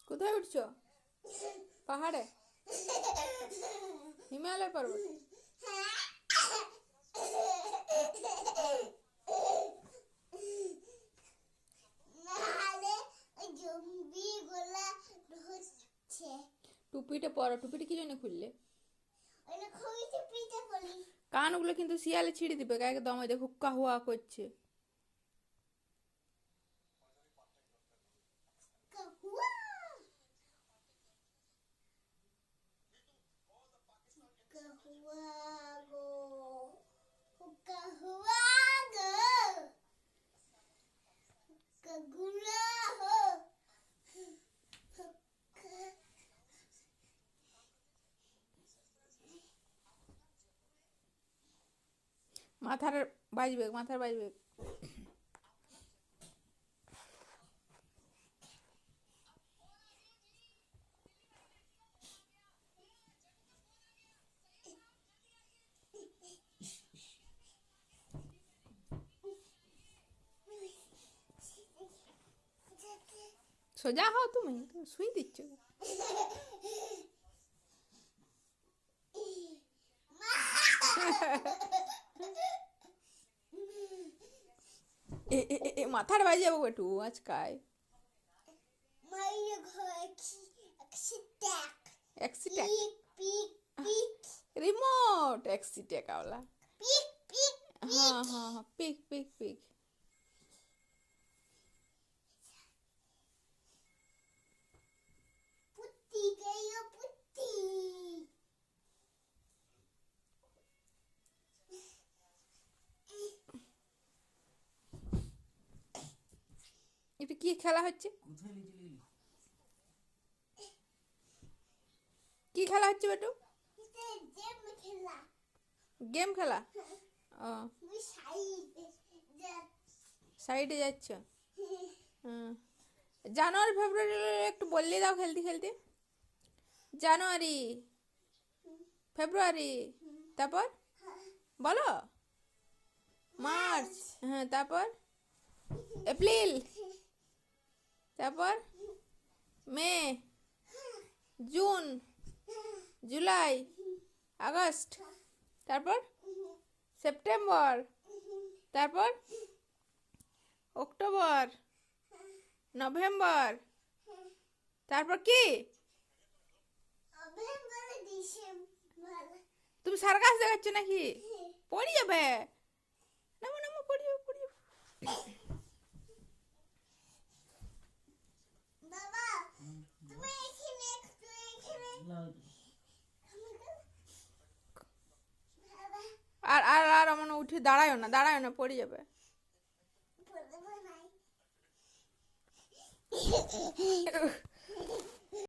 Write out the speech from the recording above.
কোথায় উঠছো? পাহাড়ে? হিমালয় পর্বত? টুপিটা পরো। টুপিটা কি জন্য খুললে? কানগুলো কিন্তু শিয়ালে ছিঁড়ে দিবে একদম। ওই দেখো হুক্কা হুয়া করছে। মাথার বাজবে, মাথার বাজবে। সোজা হও, তুমি শুই দিচ্ছ। মাথার বাজে যাবো একটু আজকাল। রিমোট एक्सीटेक वाला। हाँ हाँ हाँ, पिक पिक पिक। এটা কি খেলা হচ্ছে? কি খেলা হচ্ছে বেটু? গেম খেলা? ও, সাইডে যাচ্ছ? জানুয়ারি ফেব্রুয়ারি একটু বললে দাও খেলতে খেলতে। জানুয়ারি, ফেব্রুয়ারি, তারপর বলো। মার্চ, হ্যাঁ, তারপর এপ্রিল, তারপর মে, জুন, জুলাই, আগস্ট, তারপর সেপ্টেম্বর, তারপর অক্টোবর, নভেম্বর, তারপর কি? তুমি সার্কাস দেখাচ্ছ নাকি? পড়ে যাবে। নামো নামো, পড়ে যাবে, পড়ে যাবে। আর আর আর আমার উঠে দাঁড়ায় না, দাঁড়ায় না, পড়ে যাবে।